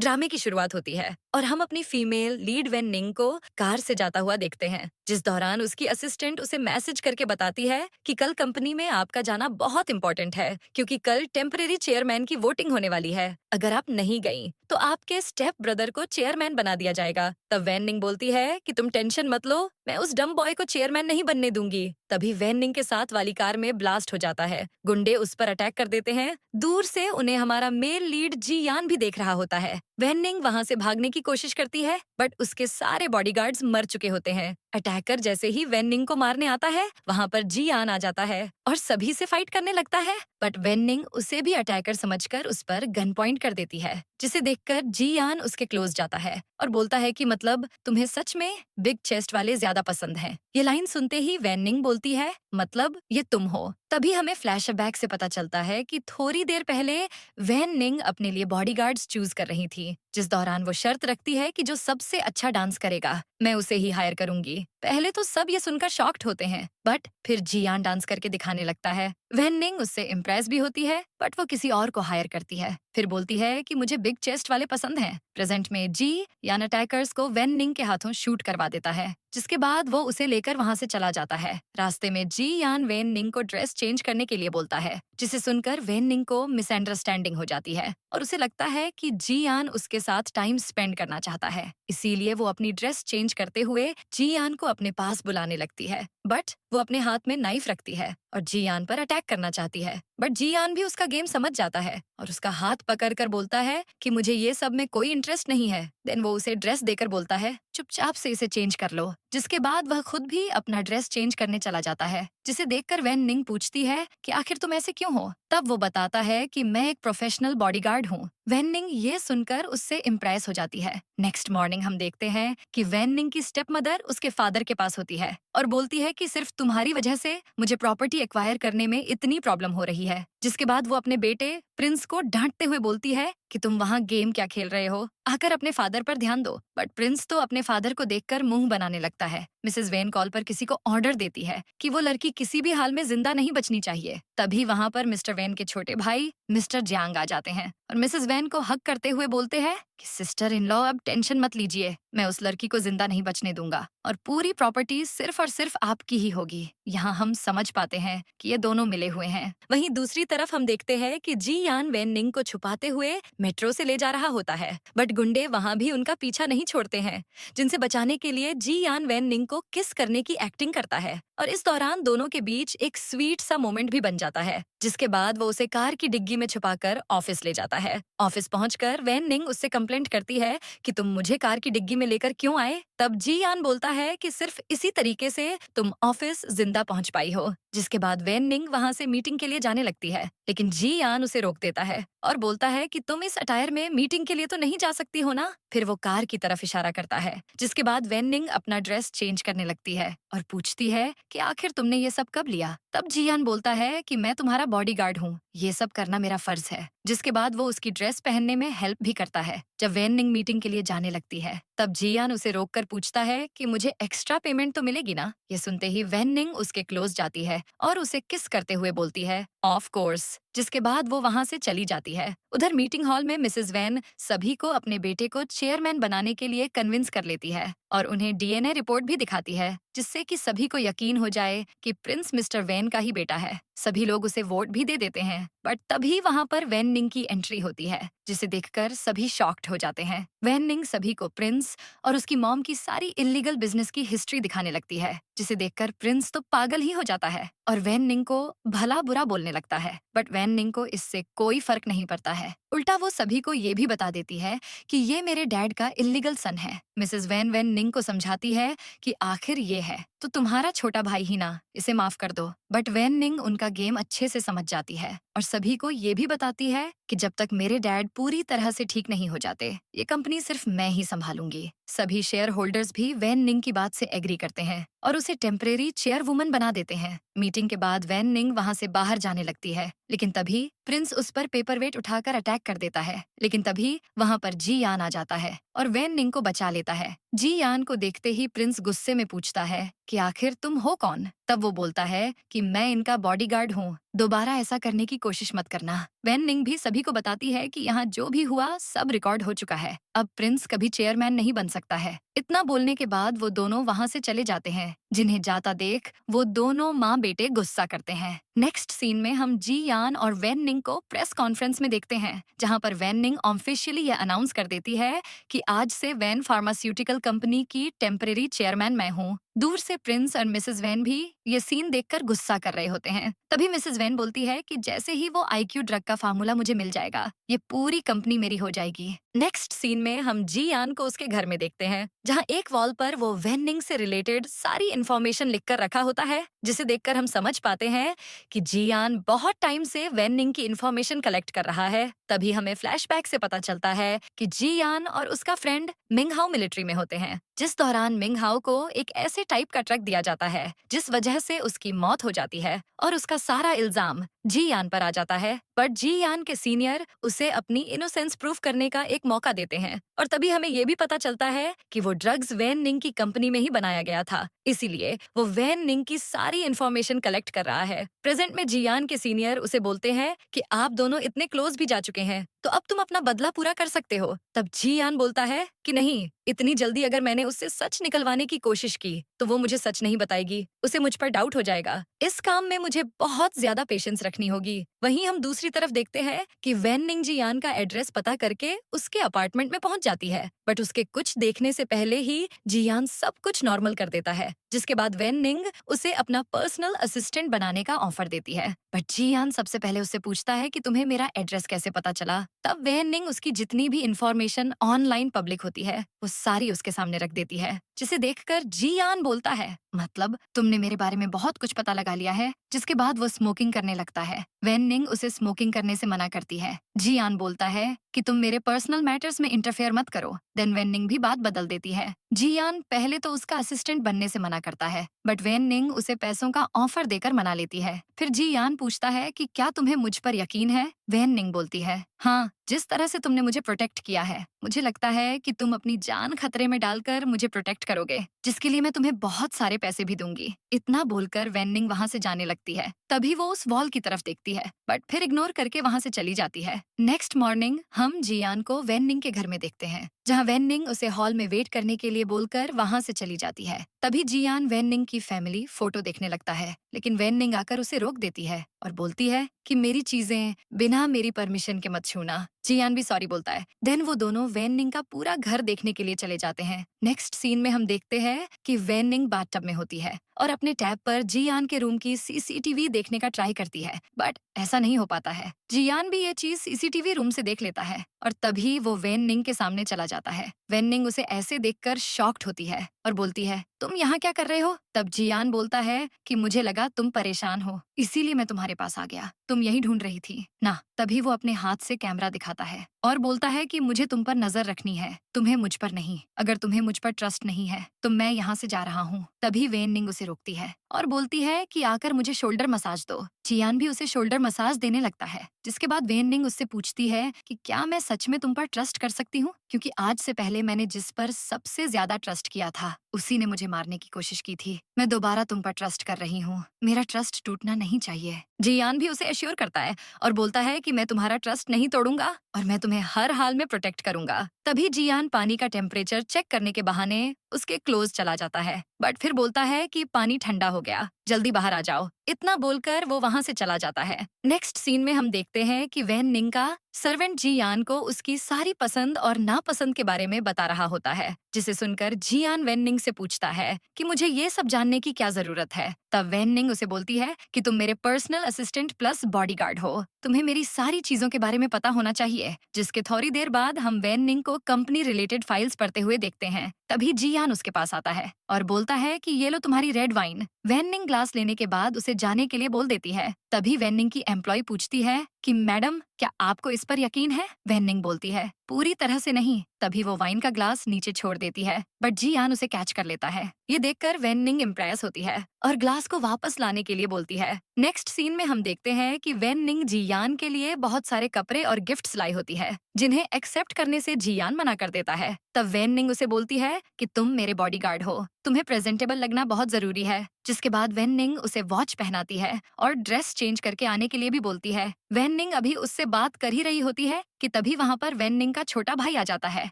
ड्रामे की शुरुआत होती है और हम अपनी फीमेल लीड वेन निंग को कार से जाता हुआ देखते हैं, जिस दौरान उसकी असिस्टेंट उसे मैसेज करके बताती है कि कल कंपनी में आपका जाना बहुत इंपॉर्टेंट है, क्योंकि कल टेम्परेरी चेयरमैन की वोटिंग होने वाली है। अगर आप नहीं गई तो आपके स्टेप ब्रदर को चेयरमैन बना दिया जाएगा। तब वैन निंग बोलती है कि तुम टेंशन मत लो, मैं उस डम बॉय को चेयरमैन नहीं बनने दूंगी। तभी वैन निंग के साथ वाली कार में ब्लास्ट हो जाता है। गुंडे उस पर अटैक कर देते हैं। दूर से उन्हें हमारा मेल लीड जी यान भी देख रहा होता है। वैन निंग वहाँ से भागने की कोशिश करती है, बट उसके सारे बॉडीगार्ड्स मर चुके होते हैं। अटैकर जैसे ही वैन निंग को मारने आता है, वहाँ पर जी यान आ जाता है और सभी से फाइट करने लगता है। बट वैन निंग उसे भी अटैकर समझकर उस पर गन पॉइंट कर देती है, जिसे देखकर जी यान उसके क्लोज जाता है और बोलता है कि मतलब तुम्हें सच में बिग चेस्ट वाले ज्यादा पसंद हैं। ये लाइन सुनते ही वैन निंग बोलती है, मतलब ये तुम हो। तभी हमें फ्लैशबैक से पता चलता है कि थोड़ी देर पहले वैन निंग अपने लिए बॉडीगार्ड्स चूज कर रही थी, जिस दौरान वो शर्त रखती है कि जो सबसे अच्छा डांस करेगा मैं उसे ही हायर करूंगी। पहले तो सब ये सुनकर शॉक्ड होते हैं, बट फिर जियान डांस करके दिखाने लगता है। वैन निंग उससे इम्प्रेस भी होती है, बट वो किसी और को हायर करती है। फिर बोलती है कि मुझे बिग चेस्ट वाले पसंद हैं। प्रेजेंट में जी यान अटैकर्स को वैन निंग के हाथों शूट करवा देता है, जिसके बाद वो उसे लेकर वहाँ से चला जाता है। रास्ते में जी यान वैन निंग को ड्रेस चेंज करने के लिए बोलता है, जिसे सुनकर वैन निंग को मिसअंडरस्टैंडिंग हो जाती है और उसे लगता है कि जी यान उसके साथ टाइम स्पेंड करना चाहता है। इसीलिए वो अपनी ड्रेस चेंज करते हुए जी यान को अपने पास बुलाने लगती है, बट वो अपने हाथ में नाइफ रखती है और जी यान पर अटैक करना चाहती है। बट जी यान भी उसका गेम समझ जाता है और उसका हाथ पकड़कर बोलता है कि मुझे ये सब में कोई इंटरेस्ट नहीं है। देन वो उसे ड्रेस देकर बोलता है, चुपचाप से इसे चेंज कर लो। जिसके बाद वह खुद भी अपना ड्रेस चेंज करने चला जाता है, जिसे देखकर वैन निंग पूछती है कि आखिर तुम ऐसे क्यों हो। तब वो बताता है कि मैं एक प्रोफेशनल बॉडीगार्ड हूँ। वैन निंग ये सुनकर उससे इम्प्रेस हो जाती है। नेक्स्ट मॉर्निंग हम देखते हैं कि वैन निंग की स्टेप मदर उसके फादर के पास होती है और बोलती है कि सिर्फ तुम्हारी वजह से मुझे प्रॉपर्टी एक्वायर करने में इतनी प्रॉब्लम हो रही है। जिसके बाद वो अपने बेटे प्रिंस को डांटते हुए बोलती है कि तुम वहाँ गेम क्या खेल रहे हो, आकर अपने फादर पर ध्यान दो। बट प्रिंस तो अपने फादर को देखकर मुंह बनाने लगता है। मिसेस वेन कॉल पर किसी को ऑर्डर देती है कि वो लड़की किसी भी हाल में जिंदा नहीं बचनी चाहिए। तभी वहाँ पर मिस्टर वेन के छोटे भाई मिस्टर जियांग आ जाते हैं और मिसेस वेन को हक करते हुए बोलते हैं कि सिस्टर इन लॉ अब टेंशन मत लीजिए, मैं उस लड़की को जिंदा नहीं बचने दूंगा और पूरी प्रॉपर्टी सिर्फ और सिर्फ आपकी ही होगी। यहाँ हम समझ पाते हैं कि ये दोनों मिले हुए हैं। वहीं दूसरी तरफ हम देखते हैं कि जी यान वैन निंग को छुपाते हुए मेट्रो से ले जा रहा होता है, बट गुंडे वहाँ भी उनका पीछा नहीं छोड़ते हैं, जिनसे बचाने के लिए जी यान वैन निंग को किस करने की एक्टिंग करता है और इस दौरान दोनों के बीच एक स्वीट सा मोमेंट भी बन जाता है। जिसके बाद वो उसे कार की डिग्गी में छुपाकर ऑफिस ले जाता है। ऑफिस पहुंचकर वैन निंग उससे कंप्लेंट करती है कि तुम मुझे कार की डिग्गी में लेकर क्यों आए। तब जी यान बोलता है कि सिर्फ इसी तरीके से तुम ऑफिस जिंदा पहुंच पाई हो। जिसके बाद वैन निंग वहां से मीटिंग के लिए जाने लगती है, लेकिन जी यान उसे रोक देता है और बोलता है कि तुम इस अटायर में मीटिंग के लिए तो नहीं जा सकती हो ना। फिर वो कार की तरफ इशारा करता है, जिसके बाद वैन निंग अपना ड्रेस चेंज करने लगती है और पूछती है कि आखिर तुमने ये सब कब लिया। तब जियान बोलता है कि मैं तुम्हारा बॉडीगार्ड हूँ, ये सब करना मेरा फर्ज है। जिसके बाद वो उसकी ड्रेस पहनने में हेल्प भी करता है। जब वैन निंग मीटिंग के लिए जाने लगती है, तब जियान उसे रोककर पूछता है कि मुझे एक्स्ट्रा पेमेंट तो मिलेगी ना। ये सुनते ही वैन निंग उसके क्लोज जाती है और उसे किस करते हुए बोलती है, ऑफ कोर्स। जिसके बाद वो वहाँ से चली जाती है। उधर मीटिंग हॉल में मिसेस वैन सभी को अपने बेटे को चेयरमैन बनाने के लिए कन्विंस कर लेती है और उन्हें डीएनए रिपोर्ट भी दिखाती है, जिससे कि सभी को यकीन हो जाए कि प्रिंस मिस्टर वैन का ही बेटा है। सभी लोग उसे वोट भी दे देते हैं, बट तभी वहाँ पर वैन निंग की एंट्री होती है, जिसे देखकर सभी शॉक्ड हो जाते हैं। वैन निंग सभी को प्रिंस और उसकी मॉम की सारी इलीगल बिजनेस की हिस्ट्री दिखाने लगती है, जिसे देखकर प्रिंस तो पागल ही हो जाता है और वैन निंग को भला बुरा बोलने लगता है। बट वैन निंग को इससे कोई फर्क नहीं पड़ता है। उल्टा वो सभी को ये भी बता देती है कि ये मेरे डैड का इलीगल सन है। मिसेस वैन निंग को समझाती है कि आखिर ये है तो तुम्हारा छोटा भाई ही ना, इसे माफ कर दो। बट वैन निंग उनका गेम अच्छे से समझ जाती है और सभी को ये भी बताती है कि जब तक मेरे डैड पूरी तरह से ठीक नहीं हो जाते, ये कंपनी सिर्फ मैं ही संभालूंगी। सभी शेयर होल्डर्स भी वैन निंग की बात से एग्री करते हैं और उसे टेम्परेरी चेयर वुमन बना देते हैं। मीटिंग के बाद वैन निंग वहाँ से बाहर जाने लगती है, लेकिन तभी प्रिंस उस पर पेपर वेट उठाकर अटैक कर देता है। लेकिन तभी वहाँ पर जी यान आ जाता है और वैन निंग को बचा लेता है। जी यान को देखते ही प्रिंस गुस्से में पूछता है कि आखिर तुम हो कौन। तब वो बोलता है कि मैं इनका बॉडीगार्ड हूँ, दोबारा ऐसा करने की कोशिश मत करना। वैन निंग भी सभी को बताती है कि यहाँ जो भी हुआ सब रिकॉर्ड हो चुका है, अब प्रिंस कभी चेयरमैन नहीं बन सकता है। इतना बोलने के बाद वो दोनों वहाँ से चले जाते हैं। जिन्हें जाता देख वो दोनों माँ बेटे गुस्सा करते हैं। नेक्स्ट सीन में हम जी यान और वैन निंग को प्रेस कॉन्फ्रेंस में देखते हैं, जहाँ पर वैन निंग ऑफिशियली यह अनाउंस कर देती है कि आज से वैन फार्मास्यूटिकल कंपनी की टेम्परेरी चेयरमैन मैं हूँ। दूर से प्रिंस और मिसेस वैन भी ये सीन देखकर गुस्सा कर रहे होते हैं। तभी मिसेस वैन बोलती है कि जैसे ही वो आईक्यू ड्रग का फार्मूला मुझे मिल जाएगा, ये पूरी कंपनी मेरी हो जाएगी। नेक्स्ट सीन में हम जी यान को उसके घर में देखते हैं, जहाँ एक वॉल पर वो वैन निंग से रिलेटेड सारी इंफॉर्मेशन लिखकर रखा होता है, जिसे देखकर हम समझ पाते हैं कि जी यान बहुत टाइम से वैन निंग की इंफॉर्मेशन कलेक्ट कर रहा है। तभी हमें फ्लैशबैक से पता चलता है कि जी यान और उसका फ्रेंड मिंग हाउ मिलिट्री में होते हैं, जिस दौरान मिंग हाउ को एक ऐसे टाइप का ट्रक दिया जाता है जिस वजह से उसकी मौत हो जाती है और उसका सारा इल्जाम जी यान पर आ जाता है। बट जी यान के सीनियर उसे अपनी इनोसेंस प्रूफ करने का एक मौका देते हैं और तभी हमें ये भी पता चलता है कि वो ड्रग्स वैन निंग की कंपनी में ही बनाया गया था, इसीलिए वो वैन निंग की सारी इंफॉर्मेशन कलेक्ट कर रहा है। प्रेजेंट में जी यान के सीनियर उसे बोलते हैं कि आप दोनों इतने क्लोज भी जा चुके हैं, तो अब तुम अपना बदला पूरा कर सकते हो। तब जी यान बोलता है कि नहीं, इतनी जल्दी अगर मैंने उससे सच निकलवाने की कोशिश की तो वो मुझे सच नहीं बताएगी, उसे मुझ पर डाउट हो जाएगा। इस काम में मुझे बहुत ज्यादा पेशेंस रखनी होगी। वहीं हम दूसरी तरफ देखते हैं कि वैन निंग जी यान का एड्रेस पता करके उसके अपार्टमेंट में पहुंच जाती है, बट उसके कुछ देखने से पहले ही जी यान सब कुछ नॉर्मल कर देता है, जिसके बाद वैन निंग उसे अपना पर्सनल असिस्टेंट बनाने का ऑफर देती है। बट जी यान सबसे पहले उससे पूछता है कि तुम्हें मेरा एड्रेस कैसे पता चला। तब वैन निंग उसकी जितनी भी इंफॉर्मेशन ऑनलाइन पब्लिक होती है वो सारी उसके सामने रख देती है, जिसे देखकर जी यान बोलता है मतलब तुमने मेरे बारे में बहुत कुछ पता लगा लिया है। जिसके बाद वो स्मोकिंग करने लगता है। वैन निंग उसे स्मोकिंग करने से मना करती है। जी यान बोलता है कि तुम मेरे पर्सनल मैटर्स में इंटरफेयर मत करो। देन वैन निंग भी बात बदल देती है। जी यान पहले तो उसका असिस्टेंट बनने से मना करता है, बट वैन निंग उसे पैसों का ऑफर देकर मना लेती है। फिर जी यान पूछता है कि क्या तुम्हें मुझ पर यकीन है। वैन निंग बोलती है हाँ, जिस तरह से तुमने मुझे प्रोटेक्ट किया है, मुझे लगता है कि तुम अपनी जान खतरे में डालकर मुझे प्रोटेक्ट करोगे, जिसके लिए मैं तुम्हें बहुत सारे पैसे भी दूंगी। इतना बोलकर वैन निंग वहाँ से जाने लगती है। तभी वो उस वॉल की तरफ देखती है, बट फिर इग्नोर करके वहाँ से चली जाती है। नेक्स्ट मॉर्निंग हम जियान को वैन निंग के घर में देखते हैं, जहाँ वैन निंग उसे हॉल में वेट करने के लिए बोलकर वहाँ से चली जाती है। तभी जियान वैन निंग की फैमिली फोटो देखने लगता है, लेकिन वैन निंग आकर उसे रोक देती है और बोलती है कि मेरी चीजें बिना मेरी परमिशन के मत छूना। जियान भी सॉरी बोलता है। देन वो दोनों वैन निंग का पूरा घर देखने के लिए चले जाते हैं। नेक्स्ट सीन में हम देखते हैं कि वैन निंग बाथटब में होती है और अपने टैब पर जियान के रूम की सीसीटीवी देखने का ट्राई करती है, बट ऐसा नहीं हो पाता है। जियान भी ये चीज सीसीटीवी रूम से देख लेता है और तभी वो वैन निंग के सामने चला जाता है। वैन निंग उसे ऐसे देखकर शॉक्ड होती है और बोलती है तुम यहाँ क्या कर रहे हो। तब जियान बोलता है कि मुझे लगा तुम परेशान हो, इसीलिए मैं तुम्हारे पास आ गया, तुम यही ढूंढ रही थी ना। तभी वो अपने हाथ से कैमरा दिखाता है और बोलता है कि मुझे तुम पर नजर रखनी है, तुम्हें मुझ पर नहीं। अगर तुम्हें मुझ पर ट्रस्ट नहीं है तो मैं यहाँ से जा रहा हूँ। तभी वैन निंग उसे रोकती है और बोलती है कि आकर मुझे शोल्डर मसाज दो। जियान भी उसे शोल्डर मसाज देने लगता है, जिसके बाद वैन निंग उससे पूछती है कि क्या मैं सच में तुम पर ट्रस्ट कर सकती हूँ, क्योंकि आज से पहले मैंने जिस पर सबसे ज्यादा ट्रस्ट किया था उसी ने मुझे मारने की कोशिश की थी। मैं दोबारा तुम पर ट्रस्ट कर रही हूँ, मेरा ट्रस्ट टूटना नहीं चाहिए। जियान भी उसे एश्योर करता है और बोलता है कि मैं तुम्हारा ट्रस्ट नहीं तोड़ूंगा और मैं तुम्हें हर हाल में प्रोटेक्ट करूंगा। तभी जियान पानी का टेम्परेचर चेक करने के बहाने उसके क्लोज चला जाता है, बट फिर बोलता है कि पानी ठंडा हो गया, जल्दी बाहर आ जाओ। इतना बोलकर वो वहाँ से चला जाता है। नेक्स्ट सीन में हम देखते हैं कि वैन निंग का सर्वेंट जियान को उसकी सारी पसंद और नापसंद के बारे में बता रहा होता है, जिसे सुनकर जियान वैन निंग से पूछता है कि मुझे ये सब जानने की क्या जरूरत है। तब वैन निंग उसे बोलती है कि तुम मेरे पर्सनल असिस्टेंट प्लस बॉडीगार्ड हो, तुम्हें मेरी सारी चीजों के बारे में पता होना चाहिए। जिसके थोड़ी देर बाद हम वैन निंग को कंपनी रिलेटेड फाइल्स पढ़ते हुए देखते हैं। तभी जियान उसके पास आता है और बोलता है कि ये लो तुम्हारी रेड वाइन। वैन निंग ग्लास लेने के बाद उसे जाने के लिए बोल देती है। तभी वैन निंग की एम्प्लॉय पूछती है कि मैडम क्या आपको इस पर यकीन है? वैन निंग बोलती है पूरी तरह से नहीं। तभी वो वाइन का ग्लास नीचे छोड़ देती है, बट जी यान उसे कैच कर लेता है। ये देखकर वैन निंग इम्प्रेस होती है और ग्लास को वापस लाने के लिए बोलती है। नेक्स्ट सीन में हम देखते हैं कि वैन निंग जी यान के लिए बहुत सारे कपड़े और गिफ्ट्स लाई होती है, जिन्हें एक्सेप्ट करने से जी यान मना कर देता है। तब वैन निंग उसे बोलती है कि तुम मेरे बॉडीगार्ड हो, तुम्हें प्रेजेंटेबल लगना बहुत जरूरी है। जिसके बाद वैन निंग उसे वॉच पहनाती है और ड्रेस चेंज करके आने के लिए भी बोलती है। वैन निंग अभी उससे बात कर ही रही होती है कि तभी वहाँ पर वैन निंग का छोटा भाई आ जाता है,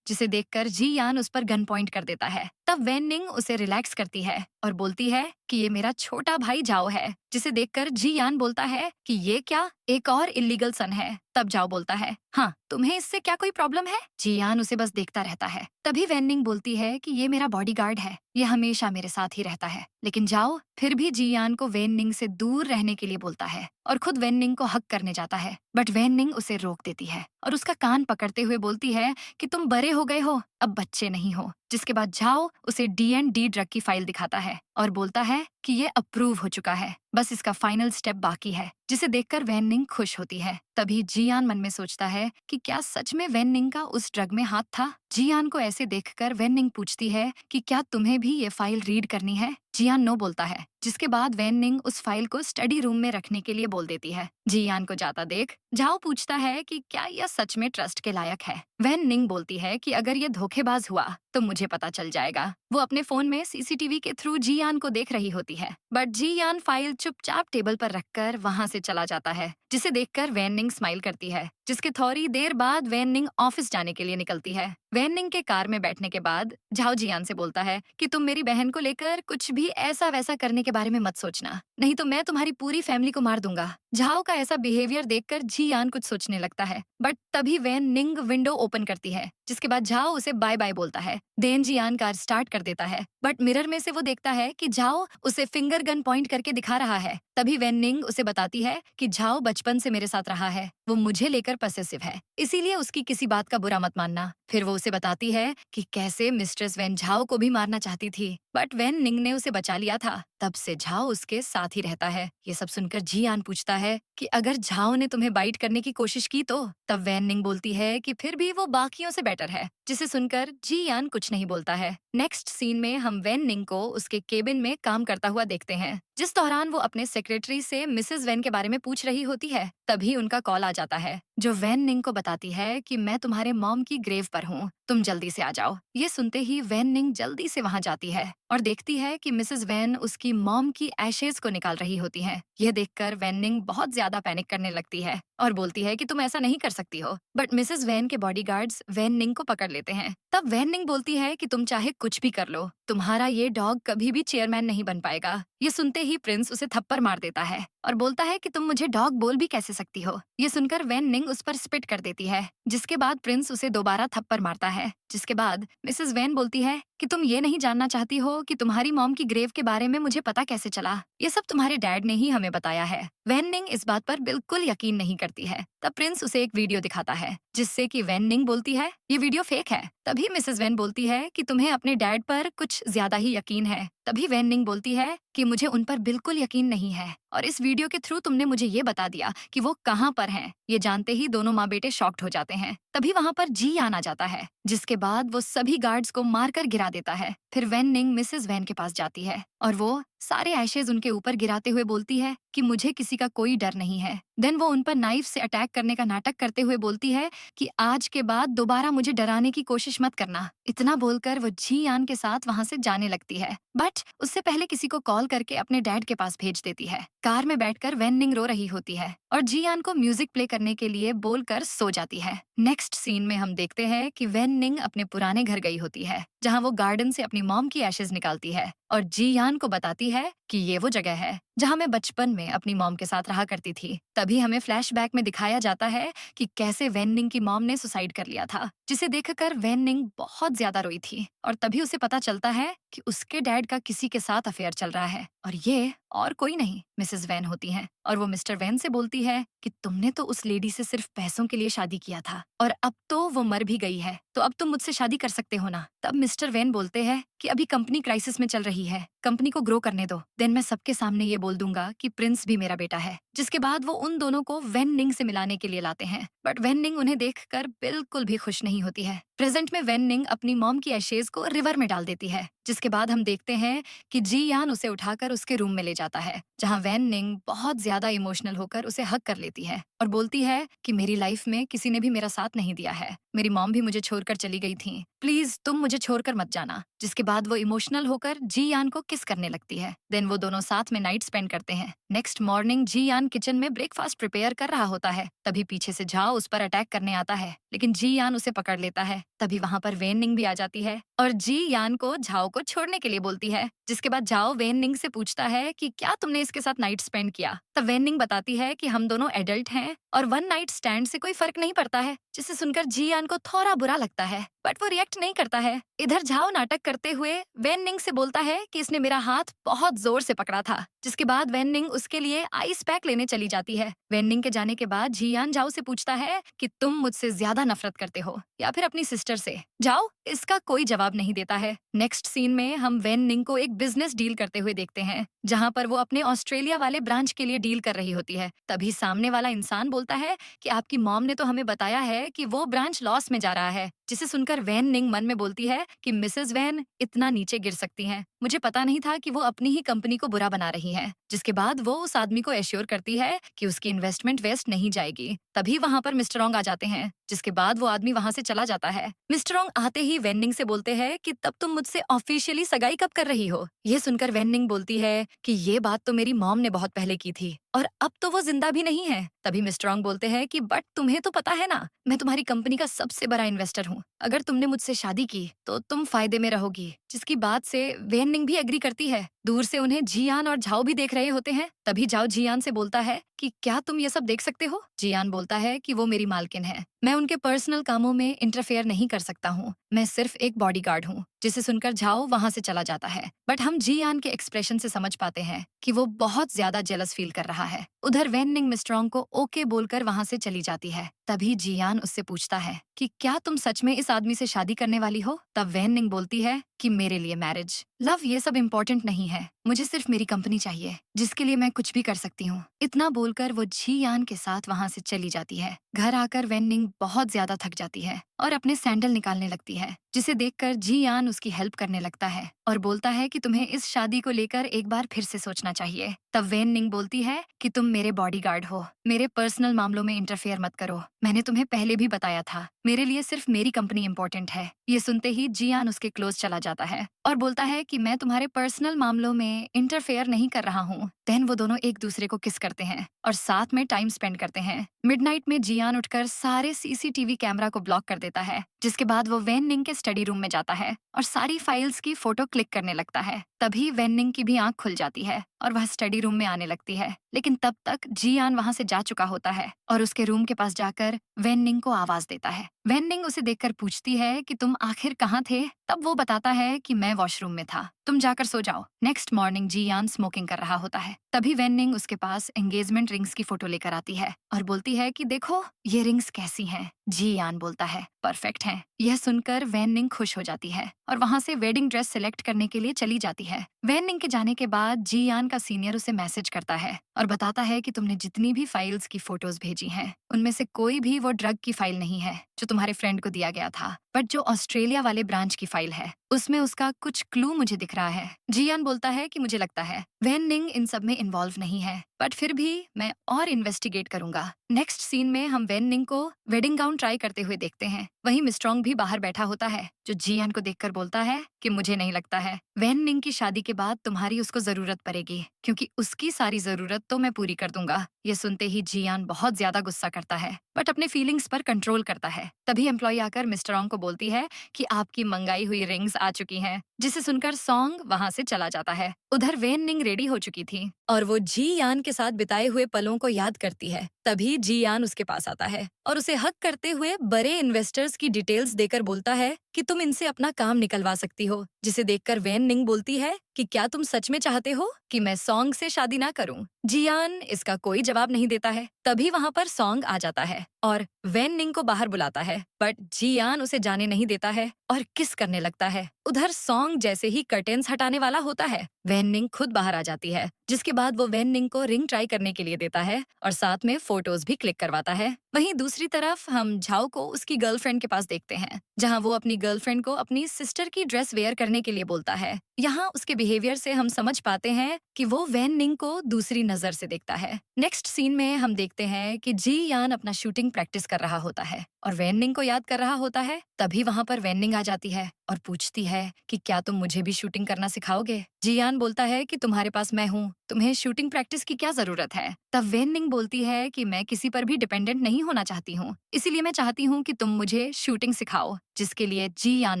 जिसे देखकर जी यान उस पर गन पॉइंट कर देता है। तब वैन निंग उसे रिलैक्स करती है और बोलती है कि ये मेरा छोटा भाई जाओ है, जिसे देखकर जी यान बोलता है कि ये क्या, एक और इलीगल सन है। तब जाओ बोलता है, हाँ तुम्हें इससे क्या कोई प्रॉब्लम है? जी यान उसे बस देखता रहता है। तभी वैन निंग बोलती है कि ये मेरा बॉडीगार्ड है, ये हमेशा मेरे साथ ही रहता है। लेकिन जाओ फिर भी जी यान को वैन निंग से दूर रहने के लिए बोलता है और खुद वैन निंग को हक करने जाता है, बट वैन निंग उसे रोक देती है और उसका कान पकड़ते हुए बोलती है कि तुम बड़े हो गए हो, अब बच्चे नहीं हो। जिसके बाद जाओ उसे D&D ड्रग की फाइल दिखाता है और बोलता है कि ये अप्रूव हो चुका है, बस इसका फाइनल स्टेप बाकी है। जिसे देखकर वैन निंग खुश होती है। तभी जियान मन में सोचता है कि क्या सच में वैन निंग का उस ड्रग में हाथ था? जियान को ऐसे देखकर वैन निंग पूछती है कि क्या तुम्हें भी ये फाइल रीड करनी है? जियान नो बोलता है। जिसके बाद वैन निंग उस फाइल को स्टडी रूम में रखने के लिए बोल देती है। जियान को जाता देख जाओ पूछता है कि क्या यह सच में ट्रस्ट के लायक है? वैन निंग बोलती है कि अगर ये धोखेबाज हुआ तो मुझे पता चल जाएगा। वो अपने फोन में सीसीटीवी के थ्रू जियान को देख रही होती है, बट जियान फाइल चुपचाप टेबल पर रखकर वहाँ से चला जाता है, जिसे देखकर वैन निंग स्माइल करती है। जिसके थोड़ी देर बाद वैन निंग ऑफिस जाने के लिए निकलती है। वैन निंग के कार में बैठने के बाद झाओ जियान से बोलता है कि तुम मेरी बहन को लेकर कुछ भी ऐसा वैसा करने के बारे में मत सोचना, नहीं तो मैं तुम्हारी पूरी फैमिली को मार दूंगा। झाओ का ऐसा बिहेवियर देखकर जियान कुछ सोचने लगता है, बट तभी वैन निंग विंडो ओपन करती है। जिसके बाद झाओ उसे बाय बाय बोलता है। देन जियान कार स्टार्ट कर देता है, बट मिरर में से वो देखता है कि झाओ उसे फिंगर गन पॉइंट करके दिखा रहा है। तभी वैन निंग उसे बताती है कि झाओ बचपन से मेरे साथ रहा है, वो मुझे लेकर पसेसिव है, इसीलिए उसकी किसी बात का बुरा मत मानना। फिर वो उसे बताती है कि कैसे मिस्ट्रेस वैन झाओ को भी मारना चाहती थी, बट वैन निंग ने उसे बचा लिया था। तब से झाओ उसके साथ ही रहता है। ये सब सुनकर जियान पूछता है कि अगर झाओ ने तुम्हें बाइट करने की कोशिश की तो? तब वैन निंग बोलती है कि फिर भी वो बाकियों से बेटर है, जिसे सुनकर जियान कुछ नहीं बोलता है। नेक्स्ट सीन में हम वैन निंग को उसके केबिन में काम करता हुआ देखते हैं, जिस दौरान वो अपने सेक्रेटरी से मिसेस वैन के बारे में पूछ रही होती है। तभी उनका कॉल आ जाता है, जो वैन निंग को बताती है कि मैं तुम्हारे मॉम की ग्रेव पर हूँ, तुम जल्दी से आ जाओ। ये सुनते ही वैन निंग जल्दी से वहाँ जाती है और देखती है कि मिसेस वैन उसकी मॉम की एशेज को निकाल रही होती हैं। यह देखकर वैन निंग बहुत ज्यादा पैनिक करने लगती है और बोलती है कि तुम ऐसा नहीं कर सकती हो, बट मिसेस वैन के बॉडीगार्ड्स वैन निंग को पकड़ लेते हैं। तब वैन निंग बोलती है कि तुम चाहे कुछ भी कर लो, तुम्हारा ये डॉग कभी भी चेयरमैन नहीं बन पाएगा। ये सुनते ही प्रिंस उसे थप्पड़ मार देता है और बोलता है कि तुम मुझे डॉग बोल भी कैसे सकती हो। ये सुनकर वैन निंग उस पर स्पिट कर देती है, जिसके बाद प्रिंस उसे दोबारा थप्पड़ मारता है। जिसके बाद मिसेस वैन बोलती है कि तुम ये नहीं जानना चाहती हो कि तुम्हारी मॉम की ग्रेव के बारे में मुझे पता कैसे चला? ये सब तुम्हारे डैड ने ही हमें बताया है। वैन निंग इस बात पर बिल्कुल यकीन नहीं करती है। तब प्रिंस उसे एक वीडियो दिखाता है, जिससे कि वैन निंग बोलती है ये वीडियो फेक है। तभी मिसेस वैन बोलती है कि तुम्हें अपने डैड पर कुछ ज्यादा ही यकीन है। तभी वैन निंग बोलती है कि मुझे उन पर बिल्कुल यकीन नहीं है और इस वीडियो के थ्रू तुमने मुझे ये बता दिया कि वो कहाँ पर हैं। ये जानते ही दोनों माँ बेटे शॉक्ड हो जाते हैं। तभी वहाँ पर जियान आ जाता है, जिसके बाद वो सभी गार्ड्स को मारकर गिरा देता है। फिर वैन निंग मिसेस वैन के पास जाती है और वो सारे एशेज उनके ऊपर गिराते हुए बोलती है कि मुझे किसी का कोई डर नहीं है। देन वो उन पर नाइफ से अटैक करने का नाटक करते हुए बोलती है कि आज के बाद दोबारा मुझे डराने की कोशिश मत करना। इतना बोलकर वो जियान के साथ वहाँ से जाने लगती है, बट उससे पहले किसी को कॉल करके अपने डैड के पास भेज देती है। कार में बैठकर वैन निंग रो रही होती है और जियान को म्यूजिक प्ले करने के लिए बोलकर सो जाती है। नेक्स्ट सीन में हम देखते हैं कि वैन निंग अपने पुराने घर गई होती है, जहाँ वो गार्डन से अपनी मॉम की एशेज निकालती है और जियान को बताती है कि ये वो जगह है जहाँ मैं बचपन में अपनी मॉम के साथ रहा करती थी। तभी हमें फ्लैशबैक में दिखाया जाता है कि कैसे वैन निंग की मॉम ने सुसाइड कर लिया था, जिसे देखकर वैन निंग बहुत ज्यादा रोई थी और तभी उसे पता चलता है कि उसके डैड का किसी के साथ अफेयर चल रहा है और ये और कोई नहीं मिसेस वैन होती हैं। और वो मिस्टर वैन से बोलती है कि तुमने तो उस लेडी से सिर्फ पैसों के लिए शादी किया था और अब तो वो मर भी गई है, तो अब तुम मुझसे शादी कर सकते हो ना। तब मिस्टर वैन बोलते हैं कि अभी कंपनी क्राइसिस में चल रही है, कंपनी को ग्रो करने दो। देन मैं सबके सामने ये बोल दूंगा कि प्रिंस भी मेरा बेटा है। जिसके बाद वो उन दोनों को वेन निंग से मिलाने के लिए लाते हैं, बट वेन निंग उन्हें देखकर बिल्कुल भी खुश नहीं होती है। प्रेजेंट में वेन निंग अपनी मॉम की एशेज को रिवर में डाल देती है। जिसके बाद हम देखते हैं कि जी यान उसे उठाकर उसके रूम में ले जाता है, जहाँ वेन निंग बहुत ज्यादा इमोशनल होकर उसे हक कर लेती है और बोलती है कि मेरी लाइफ में किसी ने भी मेरा साथ नहीं दिया है, मेरी मॉम भी मुझे छोड़कर चली गई थी, प्लीज तुम मुझे छोड़कर मत जाना। जिसके बाद वो इमोशनल होकर जी यान को किस करने लगती है। देन वो दोनों साथ में नाइट स्पेंड करते हैं। नेक्स्ट मॉर्निंग जी यान किचन में ब्रेकफास्ट प्रिपेयर कर रहा होता है, तभी पीछे से झाओ उस पर अटैक करने आता है, लेकिन जी यान उसे पकड़ लेता है। तभी वहाँ पर वेन निंग भी आ जाती है और जी यान को झाओ को छोड़ने के लिए बोलती है। जिसके बाद झाओ वेन निंग से पूछता है कि क्या तुमने इसके साथ नाइट स्पेंड किया। तब वेन निंग बताती है कि हम दोनों एडल्ट हैं और वन नाइट स्टैंड से कोई फर्क नहीं पड़ता है, जिसे सुनकर जी यान को थोड़ा बुरा लगता है, बट वो रिएक्ट नहीं करता है। इधर झाओ नाटक करते हुए वेन निंग से बोलता है कि इसने मेरा हाथ बहुत जोर से पकड़ा था। जिसके बाद वेन निंग उसके लिए आइस पैक लेने चली जाती है। वेन निंग के जाने के बाद जियान झाओ से पूछता है कि तुम मुझसे ज्यादा नफरत करते हो या फिर अपनी सिस्टर से। झाओ इसका कोई जवाब नहीं देता है। नेक्स्ट सीन में हम वेन निंग को एक बिजनेस डील करते हुए देखते हैं, जहाँ पर वो अपने ऑस्ट्रेलिया वाले ब्रांच के लिए डील कर रही होती है। तभी सामने वाला इंसान बोलता है कि आपकी मॉम ने तो हमें बताया है कि वो ब्रांच लॉस में जा रहा है। जिसे सुनकर वेन निंग मन में बोलती है कि मिसेस वेन इतना नीचे गिर सकती हैं, मुझे पता नहीं था कि वो अपनी ही कंपनी को बुरा बना रही हैं। जिसके बाद वो उस आदमी को एश्योर करती है कि उसकी इन्वेस्टमेंट वेस्ट नहीं जाएगी। तभी वहाँ पर मिस्टर रॉन्ग आ जाते हैं। जिसके बाद वो आदमी वहाँ से चला जाता है। मिस्टर रॉन्ग आते ही वेन निंग से बोलते हैं कि तब तुम मुझसे ऑफिशियली सगाई कब कर रही हो। ये सुनकर वेन निंग बोलती है कि ये बात तो मेरी मॉम ने बहुत पहले की थी और अब तो वो जिंदा भी नहीं है। तभी मिस्टर रॉन्ग बोलते हैं कि बट तुम्हें तो पता है ना, मैं तुम्हारी कंपनी का सबसे बड़ा इन्वेस्टर हूँ, अगर तुमने मुझसे शादी की तो तुम फायदे में रहोगी। जिसकी बात से वेन निंग भी एग्री करती है। दूर से उन्हें जियान और झाओ भी देख रहे होते हैं। तभी झाओ जियान से बोलता है कि क्या तुम ये सब देख सकते हो। जियान बोलता है कि वो मेरी मालकिन है, मैं उनके पर्सनल कामों में इंटरफेयर नहीं कर सकता हूँ, मैं सिर्फ एक बॉडीगार्ड हूँ। जिसे सुनकर झाओ वहाँ से चला जाता है, बट हम जियान के एक्सप्रेशन से समझ पाते हैं कि वो बहुत ज्यादा जेलस फील कर रहा है। उधर वेन निंग मिस्ट्रॉन्ग को ओके बोलकर वहाँ से चली जाती है। तभी जियान उससे पूछता है कि क्या तुम सच में इस आदमी से शादी करने वाली हो। तब वेन निंग बोलती है कि मेरे लिए मैरिज लव ये सब इम्पोर्टेंट नहीं है, मुझे सिर्फ मेरी कंपनी चाहिए जिसके लिए मैं कुछ भी कर सकती हूँ। इतना बोलकर वो जियान के साथ वहाँ से चली जाती है। घर आकर वेन निंग बहुत ज्यादा थक जाती है और अपने सैंडल निकालने लगती है, जिसे देखकर जियान उसकी हेल्प करने लगता है और बोलता है कि तुम्हें इस शादी को लेकर एक बार फिर से सोचना चाहिए। तब वेन निंग बोलती है कि तुम मेरे बॉडीगार्ड हो, मेरे पर्सनल मामलों में इंटरफेयर मत करो, मैंने तुम्हें पहले भी बताया था, मेरे लिए सिर्फ मेरी कंपनी इंपॉर्टेंट है। ये सुनते ही जियान उसके क्लोज चला जाता है और बोलता है कि मैं तुम्हारे पर्सनल मामलों में इंटरफेयर नहीं कर रहा हूँ। देन वो दोनों एक दूसरे को किस करते हैं और साथ में टाइम स्पेंड करते हैं। मिडनाइट में जियान उठकर सारे सीसीटीवी कैमरा को ब्लॉक कर देता है। जिसके बाद वो वेन निंग के स्टडी रूम में जाता है और सारी फाइल्स की फोटो क्लिक करने लगता है। तभी वेन निंग की भी आंख खुल जाती है और वह स्टडी रूम में आने लगती है, लेकिन तब तक जियान वहाँ से जा चुका होता है और उसके रूम के पास जाकर वेन निंग को आवाज देता है। वेन निंग उसे देखकर पूछती है कि तुम आखिर कहाँ थे। तब वो बताता है कि मैं वॉशरूम में था, तुम जाकर सो जाओ। नेक्स्ट मॉर्निंग जियान स्मोकिंग कर रहा होता है। तभी वेन निंग उसके पास एंगेजमेंट रिंग्स की फोटो लेकर आती है और बोलती है कि देखो ये रिंग्स कैसी हैं। जियान बोलता है परफेक्ट हैं। यह सुनकर वेन निंग खुश हो जाती है और वहाँ से वेडिंग ड्रेस सिलेक्ट करने के लिए चली जाती है। वेन निंग के जाने के बाद जियान का सीनियर उसे मैसेज करता है और बताता है कि तुमने जितनी भी फाइल्स की फोटोज भेजी हैं, उनमें से कोई भी वो ड्रग की फाइल नहीं है जो तुम्हारे फ्रेंड को दिया गया था, बट जो ऑस्ट्रेलिया वाले ब्रांच की फाइल है उसमें उसका कुछ क्लू मुझे दिख रहा है। जियान बोलता है कि मुझे लगता है वेन निंग इन सब में इन्वॉल्व नहीं है, बट फिर भी मैं और इन्वेस्टिगेट करूंगा। नेक्स्ट सीन में हम वेन निंग को वेडिंग गाउन ट्राई करते हुए देखते हैं। वहीं मिस्ट्रॉन्ग भी बाहर बैठा होता है, जो जियान को देखकर बोलता है कि मुझे नहीं लगता है वेन निंग की शादी के बाद तुम्हारी उसको जरूरत पड़ेगी, क्योंकि उसकी सारी जरूरत तो मैं पूरी कर दूंगा। ये सुनते ही जियान बहुत ज्यादा गुस्सा करता है, बट अपने फीलिंग्स पर कंट्रोल करता है। तभी एम्प्लॉय आकर मिस्टर रॉन्ग को बोलती है कि आपकी मंगाई हुई रिंग्स आ चुकी हैं, जिसे सुनकर सॉन्ग वहाँ से चला जाता है। उधर वेन निंग रेडी हो चुकी थी और वो जियान के साथ बिताए हुए पलों को याद करती है। तभी जियान उसके पास आता है और उसे हक करते हुए बड़े इन्वेस्टर्स की डिटेल्स देकर बोलता है कि तुम इनसे अपना काम निकलवा सकती हो। जिसे देखकर वेन निंग बोलती है कि क्या तुम सच में चाहते हो कि मैं सॉन्ग से शादी ना करूं। जियान इसका कोई जवाब नहीं देता है। तभी वहाँ पर सॉन्ग आ जाता है और वेन निंग को बाहर बुलाता है, बट जियान उसे जाने नहीं देता है और किस करने लगता है। उधर सॉन्ग सॉन्ग जैसे ही कर्टेन्स हटाने वाला होता है, वैन निंग खुद बाहर आ जाती है, जिसके बाद वो वैन निंग को रिंग ट्राई करने के लिए देता है और साथ में फोटोज भी क्लिक करवाता है। वहीं दूसरी तरफ हम झाओ को उसकी गर्लफ्रेंड के पास देखते हैं, जहां वो अपनी गर्लफ्रेंड को अपनी सिस्टर की ड्रेस वेयर करने के लिए बोलता है। यहाँ उसके बिहेवियर से हम समझ पाते हैं कि वो वैन निंग को दूसरी नजर से देखता है। नेक्स्ट सीन में हम देखते हैं कि जी यान अपना शूटिंग प्रैक्टिस कर रहा होता है और वैन निंग को याद कर रहा होता है। तभी वहाँ पर वैन निंग आ जाती है और पूछती है कि क्या तुम मुझे भी शूटिंग करना सिखाओगे। जियान बोलता है कि तुम्हारे पास मैं हूँ, तुम्हें शूटिंग प्रैक्टिस की क्या जरूरत है। तब वैन निंग बोलती है कि मैं किसी पर भी डिपेंडेंट नहीं होना चाहती हूँ, इसीलिए मैं चाहती हूँ कि तुम मुझे शूटिंग सिखाओ, जिसके लिए जी यान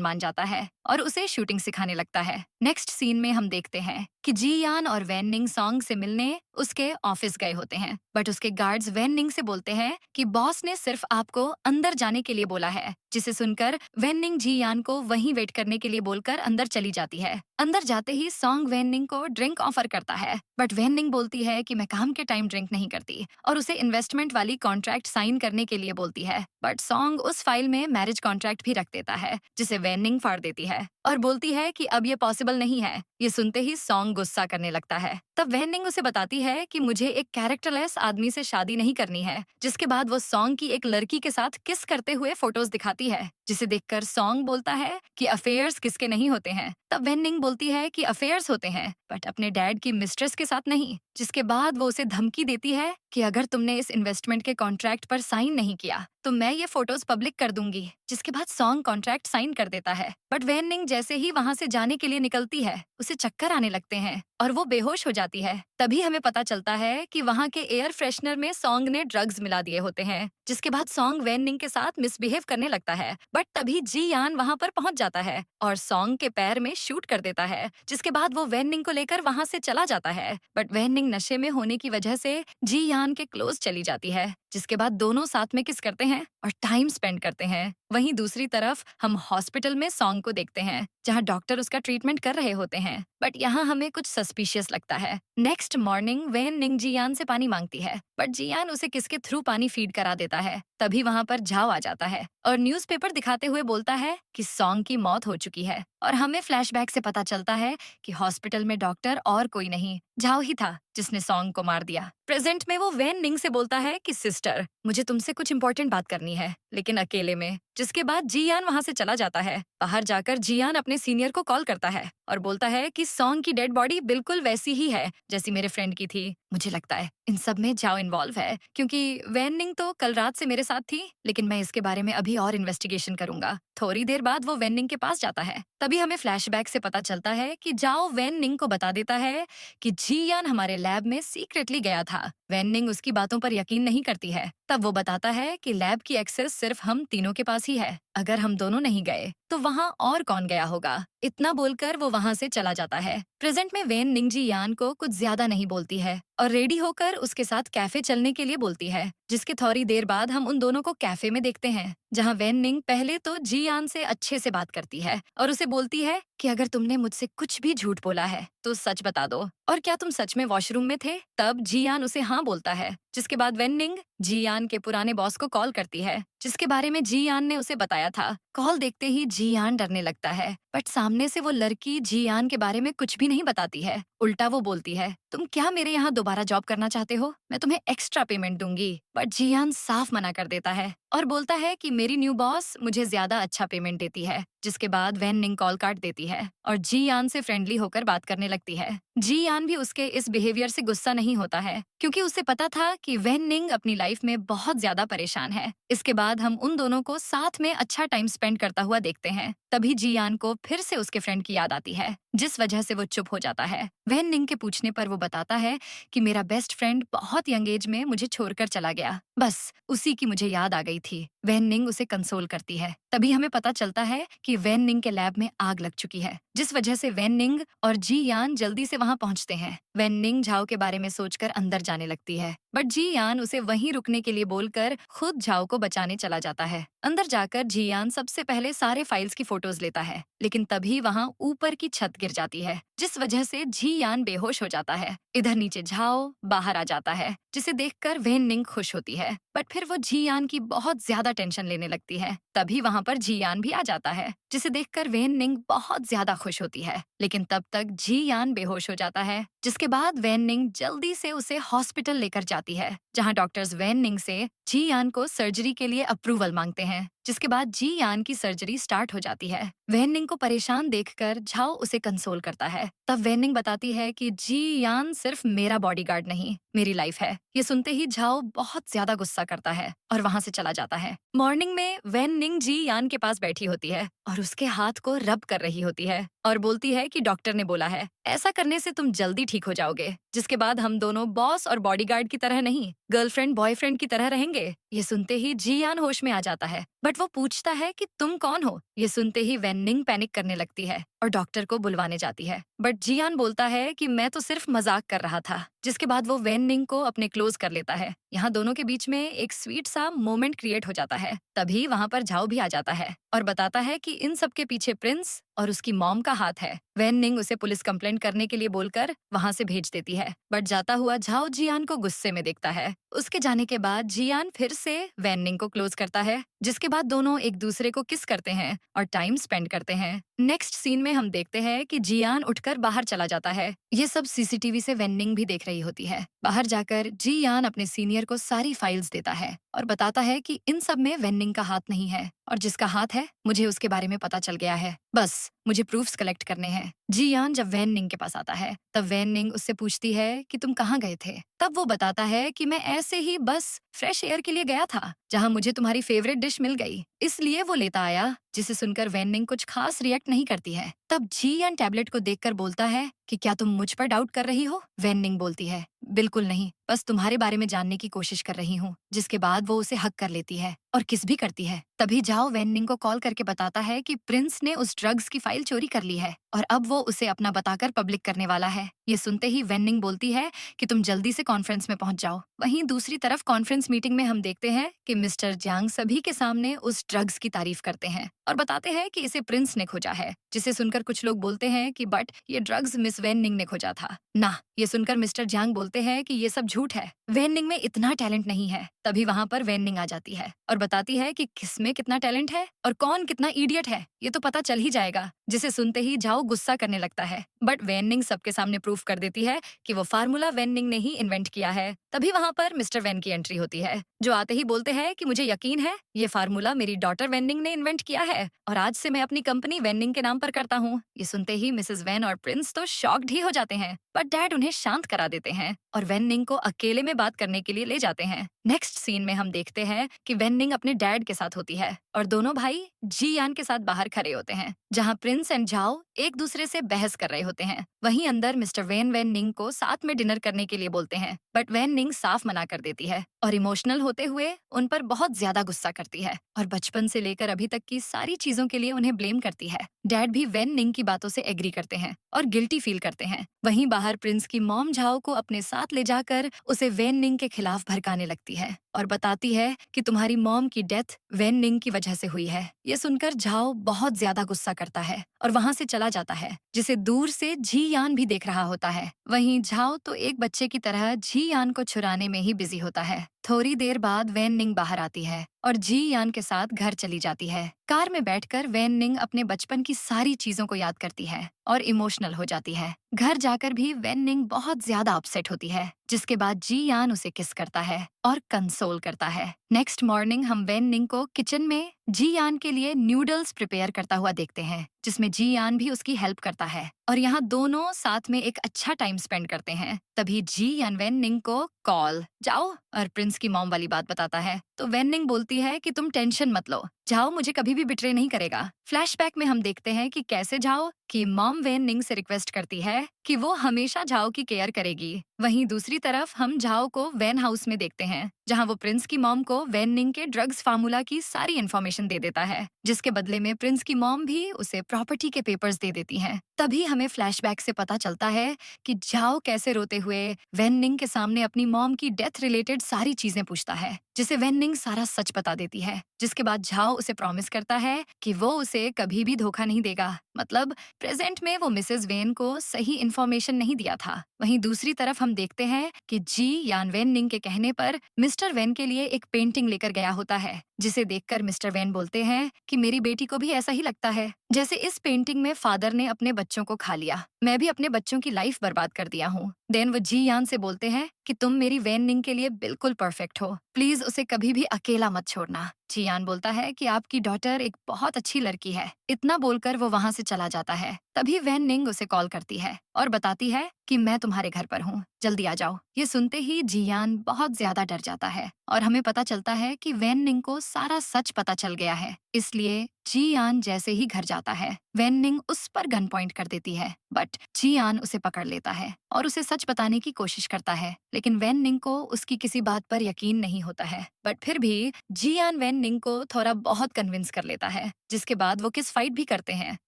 मान जाता है और उसे शूटिंग सिखाने लगता है। नेक्स्ट सीन में हम देखते हैं कि जी यान और वैन निंग सॉन्ग से मिलने उसके ऑफिस गए होते हैं, बट उसके गार्ड्स वैन निंग से बोलते हैं कि बॉस ने सिर्फ आपको अंदर जाने के लिए बोला है, जिसे सुनकर वैन निंग जी यान को वहीं वेट करने के लिए बोलकर अंदर चली जाती है। अंदर जाते ही सॉन्ग वैन निंग को ड्रिंक ऑफर करता है, बट वैन निंग बोलती है कि मैं काम के टाइम ड्रिंक नहीं करती और उसे इन्वेस्टमेंट वाली कॉन्ट्रैक्ट साइन करने के लिए बोलती है। बट सॉन्ग उस फाइल में मैरिज कॉन्ट्रैक्ट भी रख देता है, जिसे वैन निंग फाड़ देती है और बोलती है कि अब ये पॉसिबल नहीं है। ये सुनते ही सॉन्ग गुस्सा करने लगता है। तब वैन निंग उसे बताती है कि मुझे एक कैरेक्टरलेस आदमी से शादी नहीं करनी है। जिसके बाद वो सॉन्ग की एक लड़की के साथ किस करते हुए फोटोज दिखाती है, जिसे देखकर सॉन्ग बोलता है कि अफेयर्स किसके नहीं होते हैं। तब वैन निंग बोलती है कि अफेयर्स होते हैं, बट अपने डैड की मिस्ट्रेस के साथ नहीं। जिसके बाद वो उसे धमकी देती है कि अगर तुमने इस इन्वेस्टमेंट के कॉन्ट्रैक्ट पर साइन नहीं किया तो मैं ये फोटोज पब्लिक कर दूंगी। जिसके बाद सॉन्ग कॉन्ट्रैक्ट साइन कर देता है, बट वैन निंग जैसे ही वहाँ से जाने के लिए निकलती है, उसे चक्कर आने लगते हैं और वो बेहोश हो जाती है। तभी हमें पता चलता है कि वहाँ के एयर फ्रेशनर में सॉन्ग ने ड्रग्स मिला दिए होते हैं। जिसके बाद सॉन्ग वैन निंग के साथ मिसबिहेव करने लगता है, बट तभी जी यान वहाँ पर पहुँच जाता है और सॉन्ग के पैर में शूट कर देता है। जिसके बाद वो वैन निंग को लेकर वहाँ से चला जाता है, बट वैन निंग नशे में होने की वजह से जी यान के क्लोज चली जाती है। जिसके बाद दोनों साथ में किस करते हैं और टाइम स्पेंड करते हैं। वहीं दूसरी तरफ हम हॉस्पिटल में सॉन्ग को देखते हैं, जहां डॉक्टर उसका ट्रीटमेंट कर रहे होते हैं, बट यहाँ हमें कुछ सस्पिशियस लगता है। नेक्स्ट मॉर्निंग वैन निंग जियान से पानी मांगती है, बट जियान उसे किसके थ्रू पानी फीड करा देता है। तभी वहाँ पर झाओ आ जाता है और न्यूज़पेपर दिखाते हुए बोलता है कि सॉन्ग की मौत हो चुकी है और हमें फ्लैशबैक से पता चलता है कि हॉस्पिटल में डॉक्टर और कोई नहीं, झाओ ही था जिसने सॉन्ग को मार दिया। प्रेजेंट में वो वैन निंग से बोलता है कि सिस्टर, मुझे तुमसे कुछ इंपॉर्टेंट बात करनी है, लेकिन अकेले में। जिसके बाद जियान वहाँ से चला जाता है। बाहर जाकर जियान अपने सीनियर को कॉल करता है और बोलता है कि सॉन्ग की डेड बॉडी बिल्कुल वैसी ही है जैसी मेरे फ्रेंड की थी। मुझे लगता है इन सब में झाओ इन्वॉल्व है, क्योंकि वैन निंग तो कल रात से मेरे साथ थी, लेकिन मैं इसके बारे में अभी और इन्वेस्टिगेशन करूंगा। थोड़ी देर बाद वो वैन निंग के पास जाता है। तभी हमें फ्लैशबैक से पता चलता है कि झाओ वैन निंग को बता देता है कि जियान हमारे लैब में सीक्रेटली गया था। वैन निंग उसकी बातों पर यकीन नहीं करती है। तब वो बताता है कि लैब की एक्सेस सिर्फ हम तीनों के पास ही है, अगर हम दोनों नहीं गए तो वहाँ और कौन गया होगा। इतना बोलकर वो वहाँ से चला जाता है। प्रेजेंट में वैन निंग जी यान को कुछ ज्यादा नहीं बोलती है और रेडी होकर उसके साथ कैफे चलने के लिए बोलती है। जिसके थोड़ी देर बाद हम उन दोनों को कैफे में देखते हैं, जहाँ वैन निंग पहले तो जी यान से अच्छे से बात करती है और उसे बोलती है कि अगर तुमने मुझसे कुछ भी झूठ बोला है तो सच बता दो, और क्या तुम सच में वॉशरूम में थे। तब जियान उसे हाँ बोलता है। जिसके बाद वैन निंग जियान के पुराने बॉस को कॉल करती है, जिसके बारे में जियान ने उसे बताया था। कॉल देखते ही जियान डरने लगता है, बट सामने से वो लड़की जियान के बारे में कुछ भी नहीं बताती है। उल्टा वो बोलती है, तुम क्या मेरे यहाँ दोबारा जॉब करना चाहते हो, मैं तुम्हें एक्स्ट्रा पेमेंट दूंगी। बट जियान साफ मना कर देता है और बोलता है कि मेरी न्यू बॉस मुझे ज्यादा अच्छा पेमेंट देती है। जिसके बाद वैन निंग कॉल काट देती है और जियान से फ्रेंडली होकर बात करने लगती है। जियान भी उसके इस बिहेवियर से गुस्सा नहीं होता है, क्योंकि उसे पता था कि वैन निंग अपनी लाइफ में बहुत ज्यादा परेशान है। इसके बाद हम उन दोनों को साथ में अच्छा टाइम स्पेंड करता हुआ देखते हैं। तभी जियान को फिर से उसके फ्रेंड की याद आती है, जिस वजह से वो चुप हो जाता है। वैन निंग के पूछने पर वो बताता है कि मेरा बेस्ट फ्रेंड बहुत यंग एज में मुझे छोड़कर चला गया, बस उसी की मुझे याद आ गई थी। वैन निंग उसे कंसोल करती है। तभी हमें पता चलता है कि वैन निंग के लैब में आग लग चुकी है, जिस वजह से वैन निंग और जियान जल्दी से वहां पहुंचते हैं। वैन निंग झाओ के बारे में सोचकर अंदर जाने लगती है, बट जियान उसे वहीं रुकने के लिए बोलकर खुद झाओ को बचाने चला जाता है। अंदर जाकर जियान सबसे पहले सारे फाइल्स की फोटोज लेता है, लेकिन तभी वहां ऊपर की छत गिर जाती है, जिस वजह से जियान बेहोश हो जाता है। इधर नीचे झाओ बाहर आ जाता है, जिसे देखकर वैन निंग खुश होती है। बट फिर वो जियान की बहुत ज्यादा टेंशन लेने लगती है। तभी वहाँ पर जियान भी आ जाता है, जिसे देखकर वेन निंग बहुत ज्यादा खुश होती है। लेकिन तब तक जियान बेहोश हो जाता है, जिसके बाद वेन निंग जल्दी से उसे हॉस्पिटल लेकर जाती है, जहाँ डॉक्टर्स वेन निंग से जियान को सर्जरी के लिए अप्रूवल मांगते हैं। जिसके बाद जियान की सर्जरी स्टार्ट हो जाती है। वेन निंग को परेशान देखकर झाओ उसे कंसोल करता है। तब वेन निंग बताती है कि जियान सिर्फ मेरा बॉडीगार्ड नहीं, मेरी लाइफ है। ये सुनते ही झाओ बहुत ज्यादा गुस्सा करता है और वहाँ से चला जाता है। मॉर्निंग में वेन निंग जियान के पास बैठी होती है और उसके हाथ को रब कर रही होती है और बोलती है कि डॉक्टर ने बोला है ऐसा करने से तुम जल्दी ठीक हो जाओगे, जिसके बाद हम दोनों बॉस और बॉडीगार्ड की तरह नहीं, गर्लफ्रेंड बॉयफ्रेंड की तरह रहेंगे। ये सुनते ही जियान होश में आ जाता है, बट वो पूछता है कि तुम कौन हो। ये सुनते ही वेन निंग पैनिक करने लगती है और डॉक्टर को बुलवाने जाती है, बट जियान बोलता है कि मैं तो सिर्फ मजाक कर रहा था। जिसके बाद वो वेन निंग को अपने क्लोज कर लेता है। यहाँ दोनों के बीच में एक स्वीट सा मोमेंट क्रिएट हो जाता है। तभी वहाँ पर झाओ भी आ जाता है और बताता है कि इन सब के पीछे प्रिंस और उसकी मॉम का हाथ है। वेन निंग उसे पुलिस कंप्लेंट करने के लिए बोलकर वहाँ से भेज देती है, बट जाता हुआ झाओ जियान को गुस्से में देखता है। उसके जाने के बाद जियान फिर से वेन निंग को क्लोज करता है, जिसके बाद दोनों एक दूसरे को किस करते हैं और टाइम स्पेंड करते हैं। नेक्स्ट सीन में हम देखते हैं कि जियान उठकर बाहर चला जाता है। ये सब सीसीटीवी से वेन निंग भी देख रही होती है। बाहर जाकर जियान अपने सीनियर को सारी फाइल्स देता है और बताता है कि इन सब में वेन निंग का हाथ नहीं है, और जिसका हाथ है मुझे उसके बारे में पता चल गया है, बस मुझे प्रूफ्स कलेक्ट करने हैं। जियान जब वेन निंग के पास आता है तब वेन निंग उससे पूछती है कि तुम कहाँ गए थे। तब वो बताता है कि मैं ऐसे ही बस फ्रेश एयर के लिए गया था, जहाँ मुझे तुम्हारी फेवरेट डिश मिल गई, इसलिए वो लेता आया। जिसे सुनकर वेन निंग कुछ खास रिएक्ट नहीं करती है। तब जियान टैबलेट को देखकर बोलता है कि क्या तुम मुझ पर डाउट कर रही हो। वेन निंग बोलती है बिल्कुल नहीं, बस तुम्हारे बारे में जानने की कोशिश कर रही हूँ। जिसके बाद वो उसे हक कर लेती है और किस भी करती है। तभी जाओ वेन निंग को कॉल करके बताता है कि प्रिंस ने उस ड्रग्स की फाइल चोरी कर ली है और अब वो उसे अपना बताकर पब्लिक करने वाला है। ये सुनते ही वेन निंग बोलती है कि तुम जल्दी से कॉन्फ्रेंस में पहुंच जाओ। वहीं दूसरी तरफ कॉन्फ्रेंस मीटिंग में हम देखते हैं कि मिस्टर जांग सभी के सामने उस ड्रग्स की तारीफ करते हैं और बताते हैं कि इसे प्रिंस ने खोजा है। जिसे सुनकर कुछ लोग बोलते हैं कि बट ये ड्रग्स मिस वेन निंग ने खोजा था ना। ये सुनकर मिस्टर जांग बोलते हैं कि ये सब झूठ है, वेन निंग में इतना टैलेंट नहीं है। तभी वहाँ पर वेन निंग आ जाती है और बताती है कि किसमें कितना टैलेंट है और कौन कितना इडियट है, ये तो पता चल ही जाएगा। जिसे सुनते ही जाओ गुस्सा करने लगता है, बट वेन निंग सबके सामने प्रूफ कर देती है कि वो फार्मूला वेन निंग ने ही इन्वेंट किया है। तभी वहाँ पर मिस्टर वेन की एंट्री होती है, जो आते ही बोलते हैं कि मुझे यकीन है ये फार्मूला मेरी डॉटर वेन निंग ने इन्वेंट किया है और आज से मैं अपनी कंपनी वेन निंग के नाम पर करता हूँ। ये सुनते ही मिसेस वेन और प्रिंस तो शॉक्ड ही हो जाते हैं, बट डैड उन्हें शांत करा देते हैं और वेन निंग को अकेले में बात करने के लिए ले जाते हैं। नेक्स्ट सीन में हम देखते हैं कि वेन निंग अपने डैड के साथ होती है और दोनों भाई जियान के साथ बाहर खड़े होते हैं, जहाँ प्रिंस एंड झाओ एक दूसरे से बहस कर रहे होते हैं। वहीं अंदर मिस्टर वेन निंग को साथ में डिनर करने के लिए बोलते हैं, बट वेन निंग साफ मना कर देती है और इमोशनल होते हुए उन पर बहुत ज्यादा गुस्सा करती है और बचपन से लेकर अभी तक की सारी चीजों के लिए उन्हें ब्लेम करती है। डैड भी वेन निंग की बातों से एग्री करते हैं और गिल्टी फील करते हैं। वहीं बाहर प्रिंस की मॉम झाओ को अपने साथ ले जाकर उसे वेन निंग के खिलाफ भड़काने लगती है और बताती है कि तुम्हारी मॉम की डेथ वेन निंग की वजह से हुई है। ये सुनकर झाओ बहुत ज्यादा गुस्सा करता है और वहाँ से चला जाता है, जिसे दूर से जियान भी देख रहा होता है। वहीं झाओ तो एक बच्चे की तरह जियान को छुड़ाने में ही बिजी होता है। थोड़ी देर बाद वेन निंग बाहर आती है और जियान के साथ घर चली जाती है। कार में बैठकर वेन निंग अपने बचपन की सारी चीजों को याद करती है और इमोशनल हो जाती है। घर जाकर भी वेन निंग बहुत ज्यादा अपसेट होती है, जिसके बाद जियान उसे किस करता है और कंसोल करता है। नेक्स्ट मॉर्निंग हम वेन निंग को किचन में जियान के लिए नूडल्स प्रिपेयर करता हुआ देखते हैं, जिसमें जियान भी उसकी हेल्प करता है और यहाँ दोनों साथ में एक अच्छा टाइम स्पेंड करते हैं। तभी जियान वेन निंग को कॉल जाओ और प्रिंस की मॉम वाली बात बताता है, तो वेन निंग बोलती है कि तुम टेंशन मत लो, जाओ मुझे कभी भी बिट्रे नहीं करेगा। फ्लैशबैक में हम देखते हैं कि कैसे जाओ कि मॉम वेन निंग से रिक्वेस्ट करती है कि वो हमेशा झाओ की केयर करेगी। वहीं दूसरी तरफ हम झाओ को वेन हाउस में देखते हैं, जहां वो प्रिंस की मॉम को वेन निंग के ड्रग्स फार्मूला की सारी इन्फॉर्मेशन दे देता है, जिसके बदले में प्रिंस की मॉम भी उसे प्रॉपर्टी के पेपर्स दे देती हैं। तभी हमें फ्लैशबैक से पता चलता है कि झाओ कैसे रोते हुए वेन निंग के सामने अपनी मॉम की डेथ रिलेटेड सारी चीजें पूछता है जिसे वेन निंग सारा सच बता देती है, जिसके बाद झाओ उसे प्रॉमिस करता है कि वो उसे कभी भी धोखा नहीं देगा। मतलब प्रेजेंट में वो मिसेस वेन को सही इन्फॉर्मेशन नहीं दिया था। वहीं दूसरी तरफ हम देखते हैं कि जी यान वेन निंग के कहने पर मिस्टर वेन के लिए एक पेंटिंग लेकर गया होता है, जिसे देखकर मिस्टर वेन बोलते हैं कि मेरी बेटी को भी ऐसा ही लगता है, जैसे इस पेंटिंग में फादर ने अपने बच्चों को खा लिया। मैं भी अपने बच्चों की लाइफ बर्बाद कर दिया हूँ। देन वो जी यान से बोलते हैं कि तुम मेरी वेन निंग के लिए बिल्कुल परफेक्ट हो, प्लीज उसे कभी भी अकेला मत छोड़ना। जियान बोलता है कि आपकी डॉटर एक बहुत अच्छी लड़की है। इतना बोलकर वो वहाँ से चला जाता है। तभी वैन निंग उसे कॉल करती है और बताती है कि मैं तुम्हारे घर पर हूँ, जल्दी आ जाओ। ये सुनते ही जियान बहुत ज्यादा डर जाता है और हमें पता चलता है कि वैन निंग को सारा सच पता चल गया है। इसलिए जियान जैसे ही घर जाता है, वैन निंग उस पर गन पॉइंट कर देती है, बट जियान उसे पकड़ लेता है और उसे सच बताने की कोशिश करता है, लेकिन वैन निंग को उसकी किसी बात पर यकीन नहीं होता है। बट फिर भी जियान वैन निंग को थोड़ा बहुत कन्विंस कर लेता है, जिसके बाद वो किस फाइट भी करते हैं।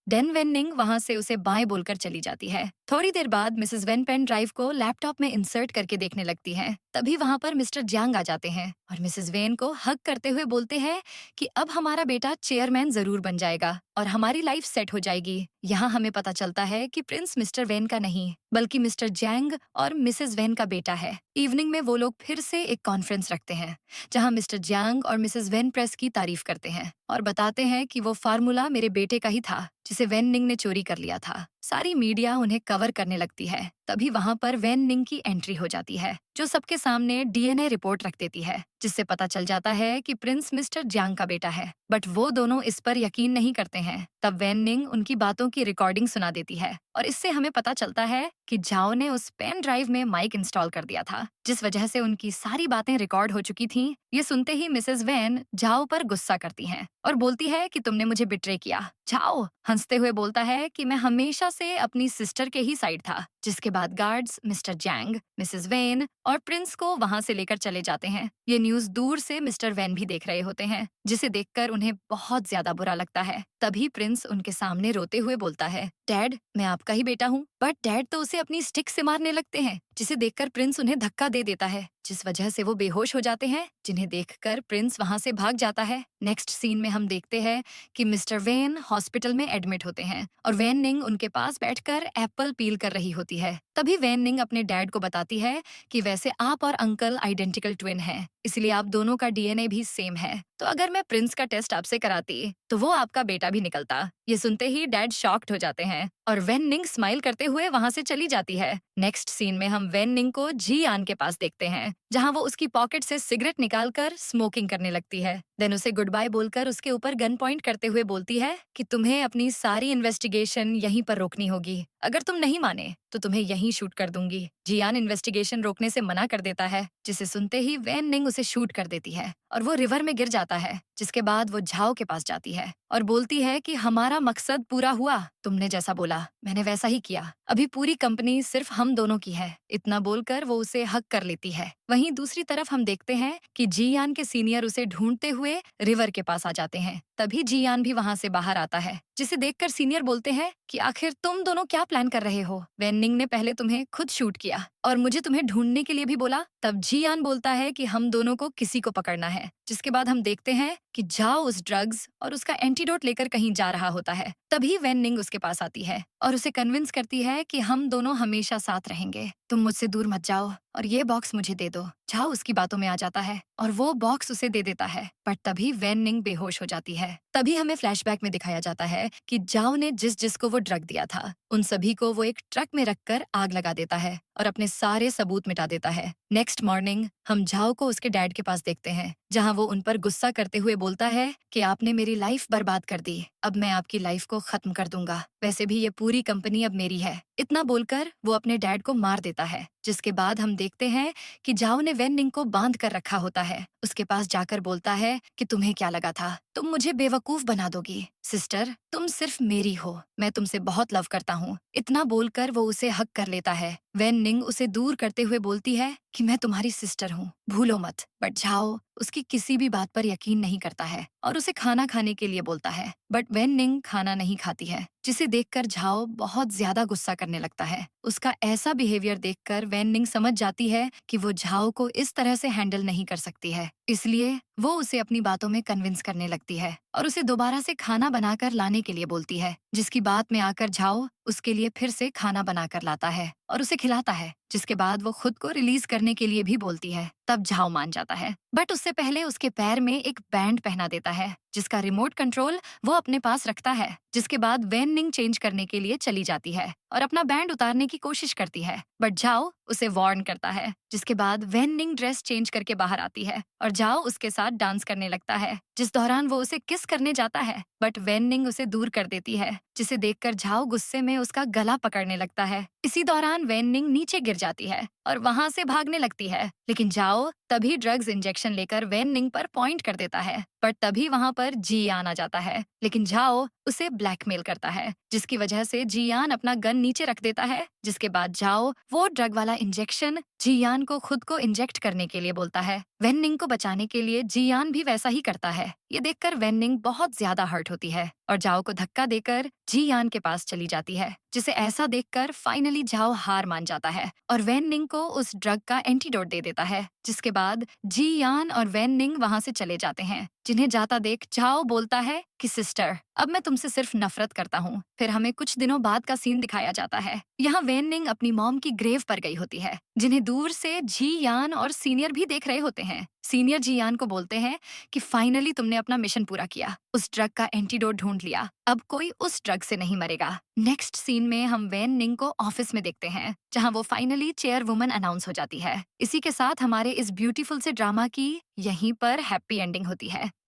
देन वैन निंग वहाँ से उसे बाएं बोलकर चली जाती है। थोड़ी देर बाद मिसेस वेन पेन ड्राइव को लैपटॉप में इंसर्ट करके देखने लगती है। तभी वहाँ पर मिस्टर जियांग आ जाते हैं और मिसेस वेन को हग करते हुए बोलते हैं कि अब हमारा बेटा चेयरमैन जरूर बन जाएगा और हमारी लाइफ सेट हो जाएगी। यहाँ हमें पता चलता है कि प्रिंस मिस्टर वेन का नहीं, बल्कि मिस्टर जैंग और मिसेस वेन का बेटा है। इवनिंग में वो लोग फिर से एक कॉन्फ्रेंस रखते हैं, जहाँ मिस्टर जैंग और मिसेस वेन प्रेस की तारीफ करते हैं और बताते हैं कि वो फार्मूला मेरे बेटे का ही था, जिसे वेन निंग ने चोरी कर लिया था। सारी मीडिया उन्हें कवर करने लगती है। तभी वहाँ पर वेन निंग की एंट्री हो जाती है, जो सबके सामने डीएनए रिपोर्ट रख देती है, जिससे पता चल जाता है कि प्रिंस मिस्टर जियांग का बेटा है। बट वो दोनों इस पर यकीन नहीं करते हैं। तब वेन निंग उनकी बातों की रिकॉर्डिंग सुना देती है और इससे हमें पता चलता है कि झाओ ने उस पेन ड्राइव में माइक इंस्टॉल कर दिया था, जिस वजह से उनकी सारी बातें रिकॉर्ड हो चुकी थीं। ये सुनते ही मिसेस वेन झाओ पर गुस्सा करती हैं और बोलती है कि तुमने मुझे बिट्रे किया। झाओ हंसते हुए बोलता है कि मैं हमेशा से अपनी सिस्टर के ही साइड था। जिसके बाद guards mister Zhang, Mrs Wen और प्रिंस को वहां से लेकर चले जाते हैं। ये न्यूज दूर से मिस्टर वेन भी देख रहे होते हैं, जिसे देखकर उन्हें बहुत ज्यादा बुरा लगता है। तभी प्रिंस उनके सामने रोते हुए बोलता है, डैड मैं आपका ही बेटा हूँ। बट डैड तो उसे अपनी स्टिक से मारने लगते हैं, जिसे देखकर प्रिंस उन्हें धक्का दे देता है, जिस वजह से वो बेहोश हो जाते हैं, जिन्हें देखकर प्रिंस वहां से भाग जाता है। नेक्स्ट सीन में हम देखते हैं कि मिस्टर वेन हॉस्पिटल में एडमिट होते हैं और वेन निंग उनके पास बैठकर एप्पल पील कर रही होती है। तभी वेन निंग अपने डैड को बताती है कि वैसे आप और अंकल आइडेंटिकल ट्विन हैं, इसलिए आप दोनों का डीएनए भी सेम है। तो अगर मैं प्रिंस का टेस्ट आपसे कराती तो वो आपका बेटा भी निकलता। ये सुनते ही डैड शॉक्ड हो जाते हैं और वेन निंग स्माइल करते हुए वहां से चली जाती है। नेक्स्ट सीन में हम वेन निंग को जी आन के पास देखते हैं, जहां वो उसकी पॉकेट से सिगरेट निकालकर स्मोकिंग करने लगती है। देन उसे गुड बाय बोलकर उसके ऊपर गन पॉइंट करते हुए बोलती है कि तुम्हें अपनी सारी इन्वेस्टिगेशन यहीं पर रोकनी होगी। अगर तुम नहीं माने तो तुम्हें यहीं शूट कर दूंगी। जियान इन्वेस्टिगेशन रोकने से मना कर देता है, जिसे सुनते ही वेन निंग उसे शूट कर देती है और वो रिवर में गिर जाता है। जिसके बाद वो झाओ के पास जाती है और बोलती है कि हमारा मकसद पूरा हुआ, तुमने जैसा बोला मैंने वैसा ही किया। अभी पूरी कंपनी सिर्फ हम दोनों की है। इतना बोलकर वो उसे हक कर लेती है। वहीं दूसरी तरफ हम देखते हैं कि जियान के सीनियर उसे ढूंढते हुए रिवर के पास आ जाते हैं। तभी जियान भी वहां से बाहर आता है, जिसे देखकर सीनियर बोलते हैं कि आखिर तुम दोनों क्या प्लान कर रहे हो? वेन निंग ने पहले तुम्हें खुद शूट किया और मुझे तुम्हें ढूंढने के लिए भी बोला। तब जियान बोलता है कि हम दोनों को किसी को पकड़ना है। जिसके बाद हम देखते हैं कि झाओ उस ड्रग्स और उसका एंटीडोट लेकर कहीं जा रहा होता है। तभी वेन निंग उसके पास आती है और उसे कन्विंस करती है कि हम दोनों हमेशा साथ रहेंगे, तुम मुझसे दूर मत जाओ और ये बॉक्स मुझे दे दो। झाओ उसकी बातों में आ जाता है और वो बॉक्स उसे दे देता है, बट तभी वेन निंग बेहोश हो जाती है। तभी हमें फ्लैशबैक में दिखाया जाता है कि झाओ ने जिस जिसको वो ड्रग दिया था, उन सभी को वो एक ट्रक में रखकर आग लगा देता है और अपने सारे सबूत मिटा देता है। नेक्स्ट मॉर्निंग हम झाओ को उसके डैड के पास देखते हैं, जहां वो उन पर गुस्सा करते हुए बोलता है कि आपने मेरी लाइफ बर्बाद कर दी, अब मैं आपकी लाइफ को खत्म कर दूंगा। वैसे भी ये पूरी कंपनी अब मेरी है। इतना बोलकर वो अपने डैड को मार देता है। जिसके बाद हम देखते हैं कि झाओ ने वेन निंग को बांध कर रखा होता है। उसके पास जाकर बोलता है कि तुम्हें क्या लगा था, तुम मुझे बेवकूफ बना दोगी? सिस्टर तुम सिर्फ मेरी हो, मैं तुमसे बहुत लव करता हूँ। इतना बोलकर वो उसे हक कर लेता है। वेन निंग उसे दूर करते हुए बोलती है कि मैं तुम्हारी सिस्टर हूँ, भूलो मत। बट झाओ उसकी किसी भी बात पर यकीन नहीं करता है और उसे खाना खाने के लिए बोलता है। बट वेन निंग खाना नहीं खाती है, जिसे देखकर झाओ बहुत ज्यादा गुस्सा करने लगता है। उसका ऐसा बिहेवियर देखकर वेन निंग समझ जाती है कि वो झाओ को इस तरह से हैंडल नहीं कर सकती है। इसलिए वो उसे अपनी बातों में कन्विंस करने लगती है और उसे दोबारा से खाना बनाकर लाने के लिए बोलती है, जिसकी बात में आकर झाओ उसके लिए फिर से खाना बनाकर लाता है और उसे खिलाता है, जिसके बाद वो खुद को रिलीज करने के लिए भी बोलती है। तब झाओ मान जाता है, बट उससे पहले उसके पैर में एक बैंड पहना देता है, जिसका रिमोट कंट्रोल वो अपने पास रखता है। जिसके बाद वेन निंग चेंज करने के लिए चली जाती है और अपना बैंड उतारने की कोशिश करती है, बट झाओ उसे वार्न करता है। जिसके बाद वेन निंग ड्रेस चेंज करके बाहर आती है और झाओ उसके साथ डांस करने लगता है, जिस दौरान वो उसे किस करने जाता है, बट वेन निंग उसे दूर कर देती है, जिसे देखकर झाओ गुस्से में उसका गला पकड़ने लगता है। इसी दौरान वेन निंग नीचे गिर जाती है और वहां से भागने लगती है, लेकिन झाओ तभी ड्रग्स इंजेक्शन लेकर वेन निंग पर पॉइंट कर देता है। पर तभी वहां पर जियान आ जाता है, लेकिन झाओ उसे ब्लैकमेल करता है, जिसकी वजह से जियान अपना गन नीचे रख देता है। जिसके बाद झाओ वो ड्रग वाला इंजेक्शन जियान को खुद को इंजेक्ट करने के लिए बोलता है। वेन निंग को बचाने के लिए जियान भी वैसा ही करता है। ये देखकर वेन निंग बहुत ज्यादा हर्ट होती है और झाओ को धक्का देकर जियान के पास चली जाती है, जिसे ऐसा देखकर फाइनली झाओ हार मान जाता है और वेन निंग को उस ड्रग का एंटीडोट दे देता है। जिसके बाद जियान और वेन निंग वहां से चले जाते हैं। जिन्हें जाता देख झाओ बोलता है कि सिस्टर, अब मैं तुमसे सिर्फ नफरत करता हूँ। फिर हमें कुछ दिनों बाद का सीन दिखाया जाता है। यहाँ वेन निंग अपनी मॉम की ग्रेव पर गई होती है, जिन्हें दूर से जियान और सीनियर भी देख रहे होते हैं। सीनियर जियान को बोलते हैं कि फाइनली तुमने अपना मिशन पूरा किया, उस ड्रग का एंटीडोट ढूंढ लिया, अब कोई उस ड्रग से नहीं मरेगा। नेक्स्ट सीन में हम वेन निंग को ऑफिस में देखते हैं, जहां वो फाइनली चेयर वुमन अनाउंस हो जाती है। इसी के साथ हमारे इस ब्यूटीफुल से ड्रामा की यहीं पर हैप्पी एंडिंग होती है।